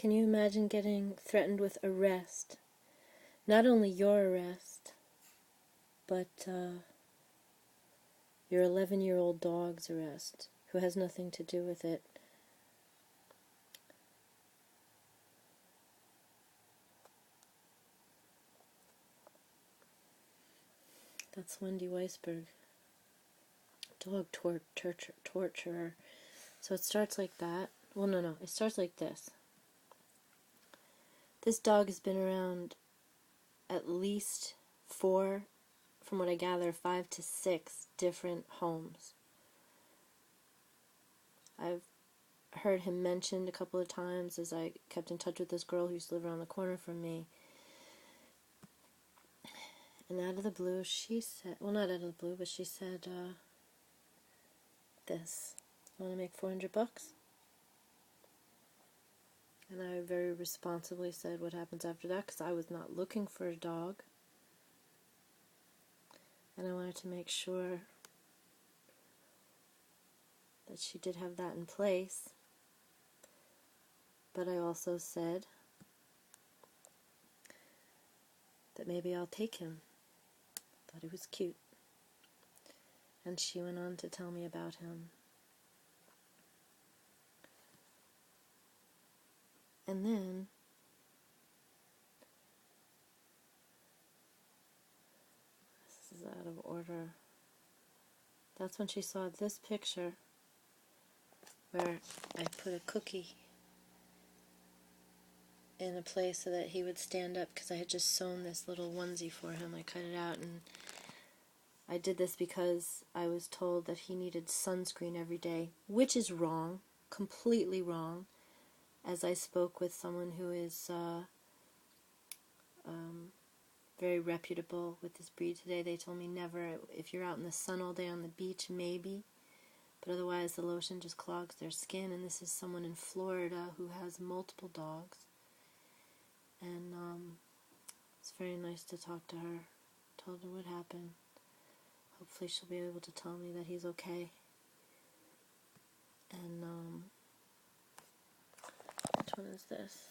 Can you imagine getting threatened with arrest? Not only your arrest, but your 11-year-old dog's arrest, who has nothing to do with it. That's Wendy Weisberg, dog torturer. So it starts like that. Well, no, it starts like this. This dog has been around at least 4, from what I gather, 5 to 6 different homes. I've heard him mentioned a couple of times as I kept in touch with this girl who used to live around the corner from me. And out of the blue, she said, well, not out of the blue, but she said, this, I want to make $400. And I very responsibly said, what happens after that? Because I was not looking for a dog. And I wanted to make sure that she did have that in place. But I also said that maybe I'll take him. Thought he was cute. And she went on to tell me about him. And then this is out of order. That's when she saw this picture where I put a cookie in a place so that he would stand up, because I had just sewn this little onesie for him. I cut it out, and I did this because I was told that he needed sunscreen every day, which is wrong, completely wrong. As I spoke with someone who is very reputable with this breed today, they told me never. If you're out in the sun all day on the beach, maybe, but otherwise the lotion just clogs their skin. And this is someone in Florida who has multiple dogs, and it's very nice to talk to her. Told her what happened. Hopefully she'll be able to tell me that he's okay. And which one is this?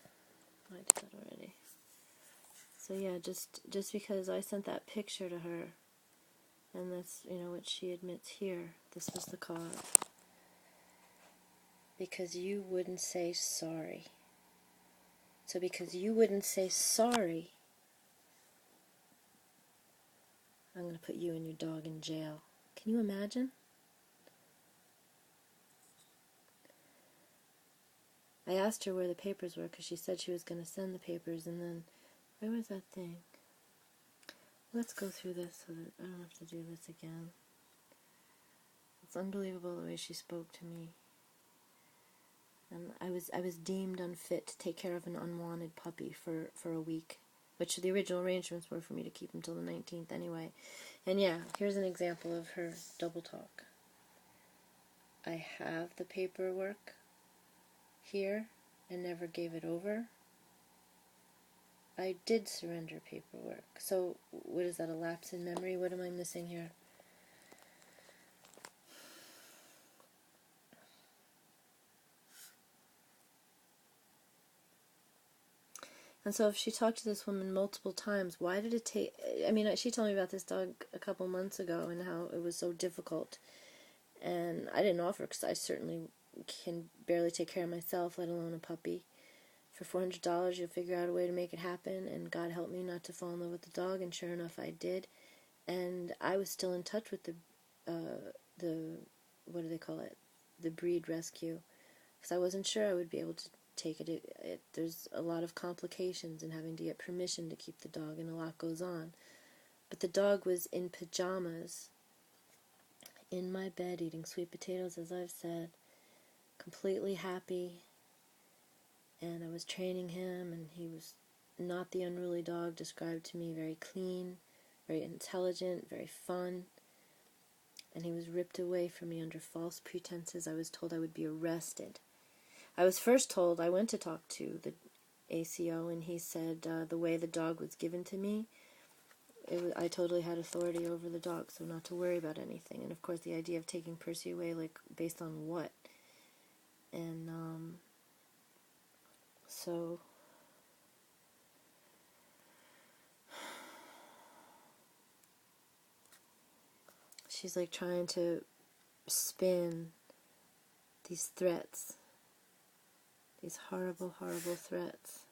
Oh, I did that already. So yeah, just because I sent that picture to her, and that's, what she admits here, this was the cause. Because you wouldn't say sorry. So because you wouldn't say sorry, I'm going to put you and your dog in jail. Can you imagine? I asked her where the papers were, because she said she was going to send the papers, and then, where was that thing? Let's go through this so that I don't have to do this again. It's unbelievable the way she spoke to me. And I was deemed unfit to take care of an unwanted puppy for a week, which the original arrangements were for me to keep him till the 19th anyway. And yeah, here's an example of her double talk. I have the paperwork here and never gave it over. I did surrender paperwork. So, what is that, a lapse in memory? What am I missing here? And so if she talked to this woman multiple times, why did it take... I mean, she told me about this dog a couple months ago and how it was so difficult. And I didn't offer, because I certainly can barely take care of myself, let alone a puppy. For $400, you'll figure out a way to make it happen, and God help me not to fall in love with the dog, and sure enough, I did. And I was still in touch with the what do they call it? The breed rescue, because I wasn't sure I would be able to take it. There's a lot of complications in having to get permission to keep the dog, and a lot goes on. But the dog was in pajamas, in my bed, eating sweet potatoes, as I've said, completely happy. And I was training him, and he was not the unruly dog described to me, very clean, very intelligent, very fun. And he was ripped away from me under false pretenses. I was told I would be arrested. I was first told, I went to talk to the ACO, and he said the way the dog was given to me, I totally had authority over the dog, so not to worry about anything. And of course the idea of taking Percy away, like, based on what? And So she's like trying to spin these threats, these horrible, horrible threats.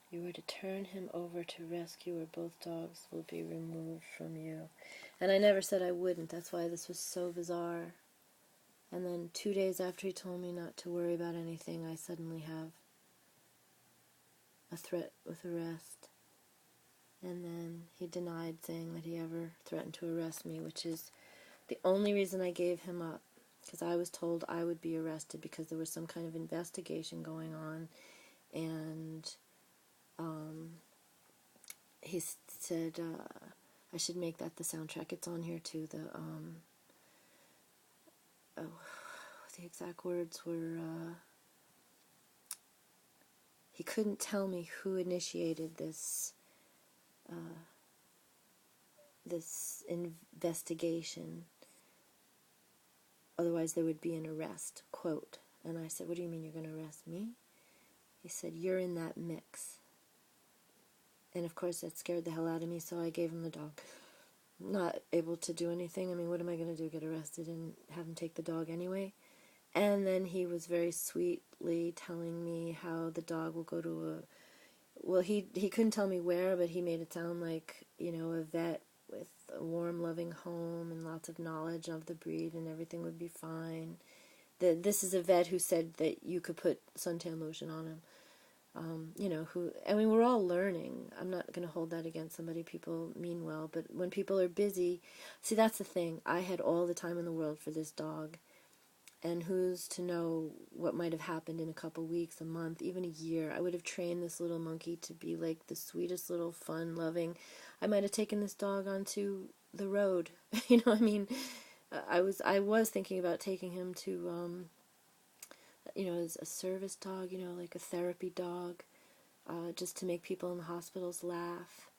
You were to turn him over to rescue, or both dogs will be removed from you. And I never said I wouldn't. That's why this was so bizarre. And then 2 days after he told me not to worry about anything, I suddenly have a threat with arrest. And then he denied saying that he ever threatened to arrest me, which is the only reason I gave him up. Because I was told I would be arrested because there was some kind of investigation going on. And he said I should make that the soundtrack. It's on here too. The exact words were, he couldn't tell me who initiated this investigation, otherwise there would be an arrest, quote. And I said, what do you mean you're going to arrest me? He said, you're in that mix. And of course that scared the hell out of me, so I gave him the dog. Not able to do anything. I mean, what am I going to do, get arrested and have him take the dog anyway? And then he was very sweetly telling me how the dog will go to well, he couldn't tell me where, but he made it sound like, a vet with a warm, loving home and lots of knowledge of the breed, and everything would be fine. This is a vet who said that you could put suntan lotion on him. We're all learning. I'm not going to hold that against somebody. People mean well, but when people are busy, see, that's the thing. I had all the time in the world for this dog, and who's to know what might have happened in a couple weeks, a month, even a year. I would have trained this little monkey to be like the sweetest little fun loving. I might have taken this dog onto the road. I was thinking about taking him to as a service dog, like a therapy dog, just to make people in the hospitals laugh.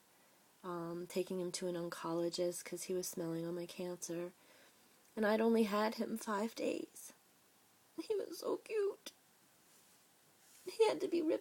Taking him to an oncologist because he was smelling on my cancer. And I'd only had him 5 days. He was so cute. He had to be ripped